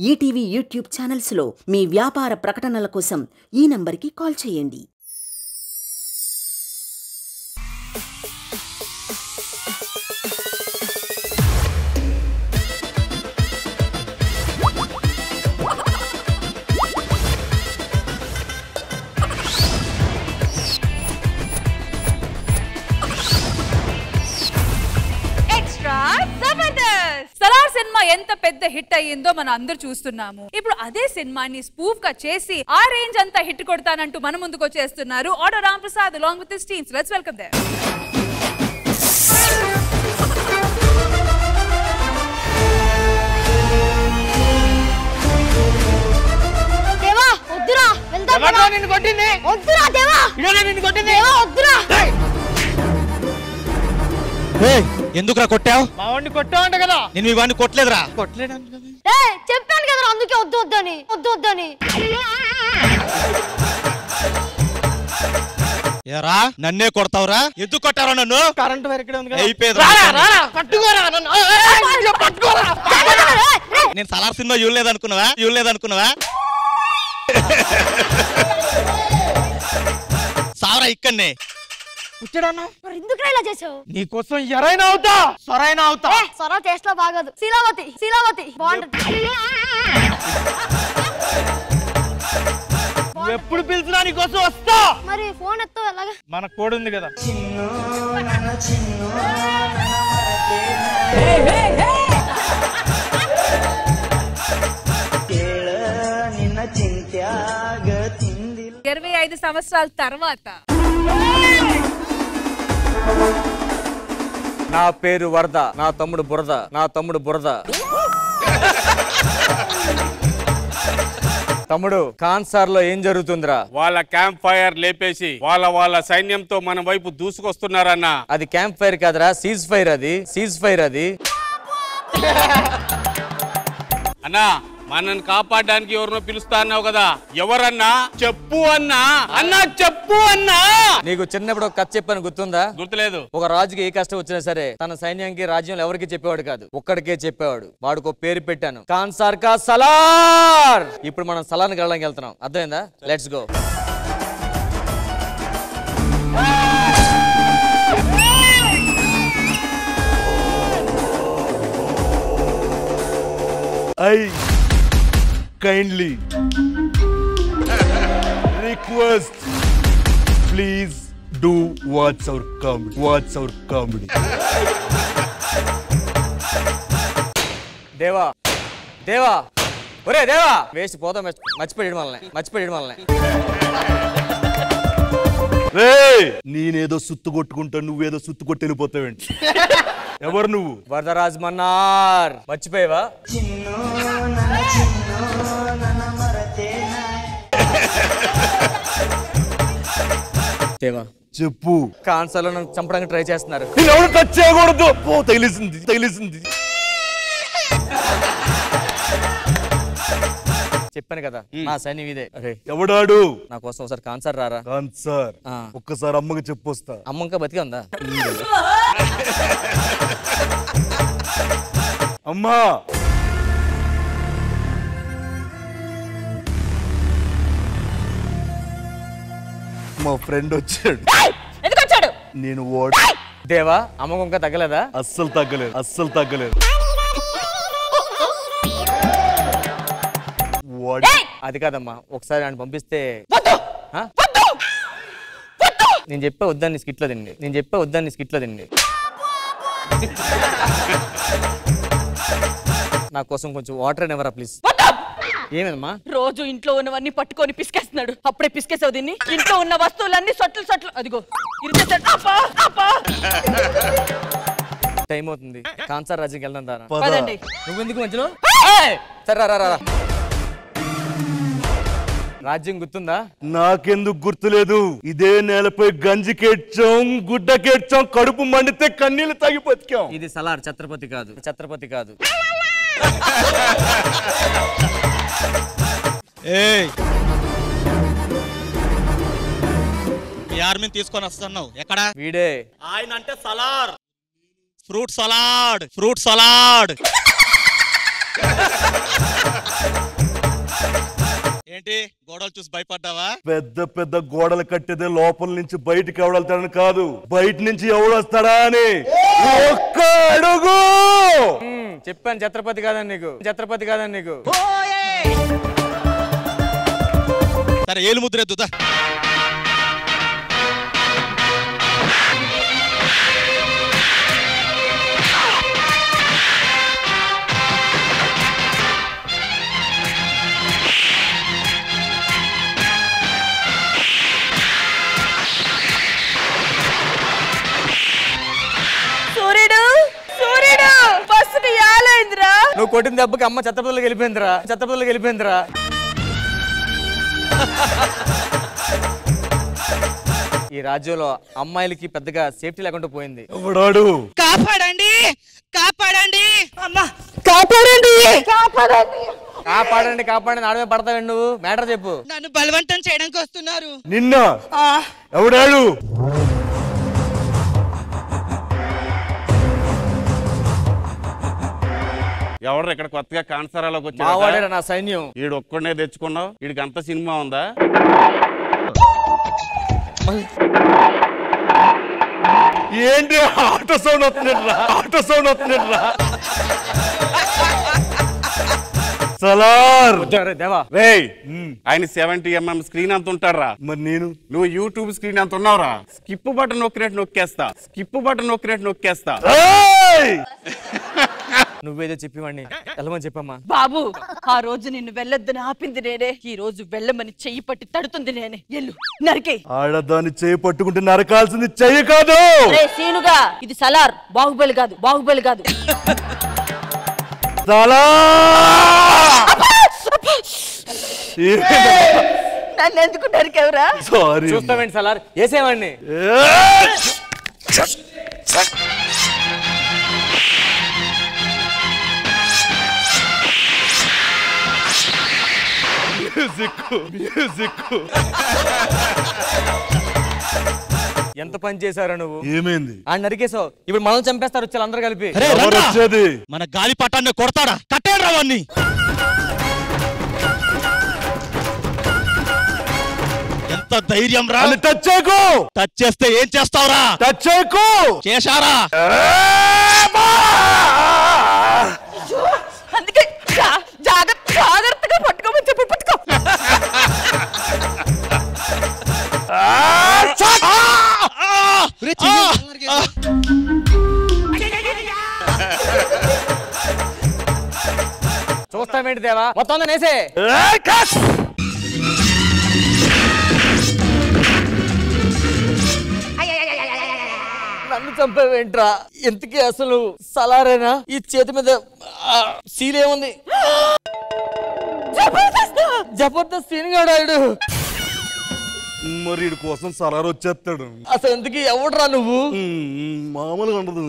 ETV YouTube ఛానల్స్లో మీ వ్యాపార ప్రకటనల కోసం ఈ నంబర్కి కాల్ చేయండి. సలార్ సినిమా ఎంత పెద్ద హిట్ అయ్యిందో మనం అందరూ చూస్తున్నాము. ఇప్పుడు అదే సినిమాని స్పూఫ్ గా చేసి ఆ రేంజ్ అంతా హిట్ కొడతానంటూ మన ముందుకు వచ్చేస్తున్నారు auto Ram Prasad along with his teams. Let's welcome them. దేవా వద్దురా వెళ్దాం. ఎవరా నిన్ను కొట్టింది? వద్దురా దేవా. ఇడోనే నిన్ను కొట్టింది? దేవా వద్దురా. ఎందుకురా కొట్టావు? మా వాడిని కొట్టావంట కదా. నేను మీ వాడిని కొట్టలేదురా. చెప్పాను కదరా అందుకే వద్దని. ఏరా నన్నే కొడతావురా? ఎందుకు కొట్టారా నన్ను? కరెంట్ వైర్ ఇక్కడే ఉంది కదా. అయిపోయేదిరా. పట్టుకోరా నన్ను. పట్టుకోరా. నేను సలార్ సినిమా చూడలేదనుకున్నావా? సావరా ఇక్కడనే. కూర్చోడన్నా. మరి ఎందుకురా ఇలా చేసావు? నీకోసం ఎరైనా అవుతా, సరైనా అవుతా. సొర టేస్ట్ లో బాగోదు. శీలావతి బాగుంటది. ఎప్పుడు పిలిచినా నీకోసం వస్తా. మరి ఫోన్ ఎత్తావు ఎలాగా? మన కోడ్ ఉంది కదా. నిన్న చింత్యాగ 25 సంవత్సరాల తర్వాత నా పేరు వరద, నా తమ్ముడు బురద. తమ్ముడు కాన్సార్ లో ఏం జరుగుతుందిరా? వాళ్ళ క్యాంప్ ఫైర్ లేపేసి వాళ్ళ సైన్యంతో మన వైపు దూసుకొస్తున్నారన్నా. అది క్యాంప్ ఫైర్ కాదురా, సీజ్ ఫైర్ అది. అన్నా మనల్ని కాపాడడానికి ఎవరినో పిలుస్తా అన్నావు కదా, ఎవరన్నా? చెప్పు అన్నా. నీకు చిన్నప్పుడు ఒక కథ చెప్పాను, గుర్తుందా? గుర్తులేదు. ఒక రాజుకి ఏ కష్టం వచ్చినా సరే తన సైన్యానికి రాజ్యంలో ఎవరికి చెప్పేవాడు కాదు, ఒక్కడికే చెప్పేవాడు. వాడికి ఒక పేరు పెట్టాను, కాన్సార్ కా సలార్. ఇప్పుడు మనం సలార్ని గెలడానికి వెళ్తున్నాం, అర్థమైందా? Let's go. Kindly request, please do watch our comedy. దేవా ఒరే దేవా, వేస్ట్ పోతాం, మర్చిపోయాడు మనల్ని. నేనేదో సుత్తు కొట్టుకుంటా, నువ్వేదో సుత్తు కొట్టి వెళ్ళిపోతావేంటి? ఎవరు నువ్వు? వరదరాజ్ మన్నార్. మర్చిపోయావా? దేవా చెప్పు. కాన్సార్ లో నన్ను చంపడానికి ట్రై చేస్తున్నారు. ఎవరు టచ్ చేయకూడదు. తగిలిసింది. చెప్పాను కదా నా సైన్యం ఇదే. అరే ఎవడాడు? నా కోసం ఒకసారి కాన్సార్ రారా. కాన్సార్ ఒక్కసారి అమ్మకి చెప్పొస్తా. అమ్మ ఇంకా బతికే ఉందా? అమ్మా మా ఫ్రెండ్ వచ్చాడు. ఎందుకు వచ్చాడు? నేను దేవా అమ్మకు ఇంకా తగ్గలేదా? అస్సలు తగ్గలేదు. అది కాదమ్మా, ఒకసారి ఆయన పంపిస్తే. నేను చెప్పే వద్దాన్ని స్కిట్లో తిండి. నా కోసం కొంచెం వాటర్ ఇవ్వరా ప్లీజ్. ఏమేనమ్మా? రోజు ఇంట్లో ఉన్నవన్నీ పట్టుకొని పిసికేస్తున్నాడు. అప్పుడే పిసికేసావు దీన్ని. ఇంట్లో ఉన్న వస్తువులన్నీ సొట్లు అదిగో టైం అవుతుంది, కాన్సార్ రాజ్యంకి వెళ్దాం దారా. నువ్వెందుకు మధ్యలో? సరే రా. రాజ్యం గుర్తుందా? నాకెందుకు గుర్తులేదు. ఇదే నేలపై గంజికేడ్చాం, గుడ్డకేడ్చాం, కడుపు మండితే కన్నీళ్లు తాగి బతికాం. ఇది సలార్, ఛత్రపతి కాదు. మీ ఆర్మీని తీసుకొని వస్తున్నావు. ఎక్కడ? వీడే. ఆయన అంటే సలార్, ఫ్రూట్ సలాడ్. ఏంటి గోడలు చూసి భయపడ్డావా? పెద్ద పెద్ద గోడలు కట్టేదే లోపల నుంచి బయటికి ఎవడెళ్తాడని కాదు, బయట నుంచి ఎవడొస్తాడా అని. ఒక్క అడుగు. చెప్పాను ఛత్రపతి కాదని నీకు, ఛత్రపతి కాదని నీకు. సరే ఏలు ముద్ర ఎద్దుదా. సూర్యుడు సూర్యుడు బస్సుకి యాలైందిరా. నువ్వు కొట్టిన దెబ్బకి అమ్మ ఛత్రపతిలోకి వెళ్ళిపోయిందిరా, ఛత్రపతిలోకి వెళ్ళిపోయిందిరా. ఈ రాజ్యంలో అమ్మాయిలకి పెద్దగా సేఫ్టీ లేకుండా పోయింది. ఎవడాడు? కాపాడండి కాపాడండి అమ్మా కాపాడండి కాపాడండి కాపాడండి కాపాడండి ఆడమే పడతావండి నువ్వు. మ్యాటర్ చెప్పు. నన్ను బలవంతం చేయడానికి వస్తున్నారు. నిన్న ఎవడాడు? ఎవరు ఇక్కడ కొత్తగా కాన్సరాలోకి మావాడే వచ్చాడు? నా సైన్యం. వీడు ఒక్కడే తెచ్చుకున్నావు, వీడికి అంత సినిమా ఉందా? ఏంటి ఆటో సౌండ్ వస్తుందిరా, ఆటో సౌండ్ వస్తుందిరా. సలార్ దేవా రేయ్, ఆయన 70mm స్క్రీన్ అంత ఉంటారా? మరి నేను నువ్వు యూట్యూబ్ స్క్రీన్ అంత ఉన్నావురా. స్కిప్ బటన్ నొక్కినట్టు నొక్కేస్తా, స్కిప్ బటన్ నొక్కినట్టు నొక్కేస్తా. నువ్వేదో చెప్పివాడిని వెళ్ళమని చెప్పమ్మా. బాబు ఆ రోజు నిన్ను వెళ్ళొద్దని ఆపింది నేనే, ఈ రోజు వెళ్ళమని చెయ్యి పట్టి తడుతుంది నేనే. ఎల్లు నరికే. ఆడదాన్ని చేయి పట్టుకుంటే నరకాల్సింది చెయ్యి కాదు. సీనుగా ఇది సలార్, బాహుబలి కాదు, బాహుబలి కాదు. నన్ను ఎందుకు నరికేవరా? సారీ. చూస్తావేంటి సలార్, వేసేవాడిని. ఎంత పని చేశారా నువ్వు? ఏమైంది? ఆ నరికేసావు, ఇప్పుడు మనం చంపేస్తారు వచ్చి అందరూ కలిపి. వచ్చేది మన గాలి పటాన్ని కొడతాడా? కట్టేడు రావన్ని. ఎంత ధైర్యం రా! టచ్ చేయకు. టచ్ చేస్తే ఏం చేస్తావురా? టచ్ చేయకు. చేశారా? అందుకే జాగ్రత్తగా పట్టుకోమని చెప్పి పట్టుకో. చూస్తామేంటి దేవా, మొత్తం నేసే. నన్ను చంపేవేంట్రా? ఎందుకే అసలు సలారేనా? ఈ చేతి మీద సీలేముంది? జబర్దస్త్ సీన్ గాడాడు. మరి వీడి కోసం సలార్ వచ్చేస్తాడు. అసలు ఎందుకు ఎవడరా నువ్వు? మామూలుగా ఉండదు.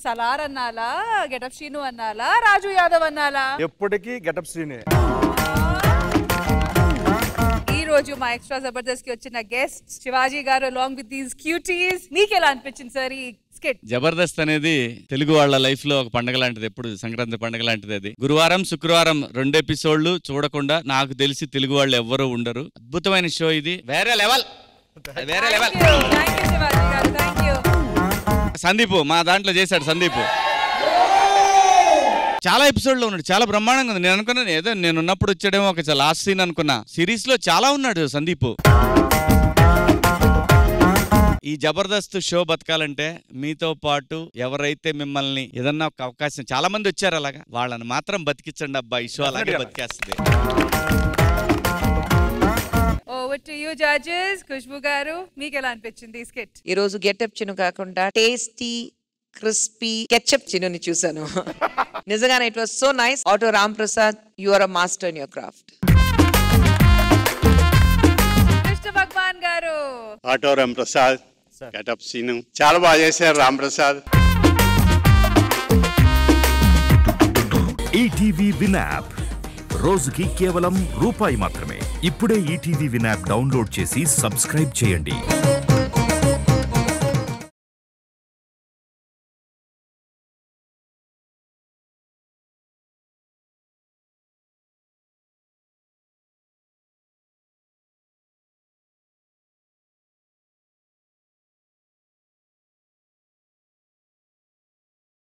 సలార్ అన్నాలా, గెటప్ శ్రీను అన్నాలా, రాజు యాదవ్ అన్నాలా? ఎప్పటికీ గెటప్ శ్రీనే. ఈ రోజు మా ఎక్స్ట్రా జబర్దస్త్ కి వచ్చిన గెస్ట్ శివాజీ గారు అలాంగ్ విత్ దీస్ క్యూటీస్. మీకు ఎలా అనిపించింది సార్ ఈ స్కిట్? జబర్దస్త్ అనేది తెలుగు వాళ్ళ లైఫ్ లో ఒక పండుగ లాంటిది. ఎప్పుడు సంక్రాంతి పండుగ లాంటిది. అది గురువారం శుక్రవారం 2 ఎపిసోడ్లు చూడకుండా నాకు తెలిసి తెలుగు వాళ్ళు ఎవ్వరూ ఉండరు. అద్భుతమైన షో ఇది, వేరే లెవెల్, వేరే లెవెల్. సందీప్ మా దాంట్లో చేశాడు. సందీప్ చాలా ఎపిసోడ్ లో ఉన్నాడు, చాలా బ్రహ్మాండంగా ఉంది. నేను అనుకున్నాను ఏదో నేను ఉన్నప్పుడు వచ్చాడేమో ఒక లాస్ట్ సీన్ అనుకున్నా. సిరీస్ లో చాలా ఉన్నాడు సందీప్. ఈ జబర్దస్త్ షో బతకాలంటే మీతో పాటు ఎవరైతే మిమ్మల్ని ఏదన్నా ఒక అవకాశం, చాలా మంది వచ్చారు అలాగా, వాళ్ళని మాత్రం బతికించండి అబ్బా. ఈ షో అలాగే బతికేస్తుంది. Over to you judges. Khushbu గారు మీకు ఎలా అనిపించింది ఈ స్కిట్? ఈ రోజు గెటప్ చిను కాకుండా టేస్టీ క్రిస్పీ కెచప్ చినుని చూసాను. నిజంగానే it was so nice. Auto Ram Prasad, you are a master in your craft. Krishna Bhagavan గారు. ఆటో రామ్ ప్రసాద్, గెటప్ సీను చాలా బాగా చేశారు Ram Prasad. ETV Win app రోజుకి కేవలం ₹1 మాత్రమే. ఇప్పుడే ఈటీవీ విన్ యాప్ డౌన్లోడ్ చేసి సబ్స్క్రైబ్ చేయండి.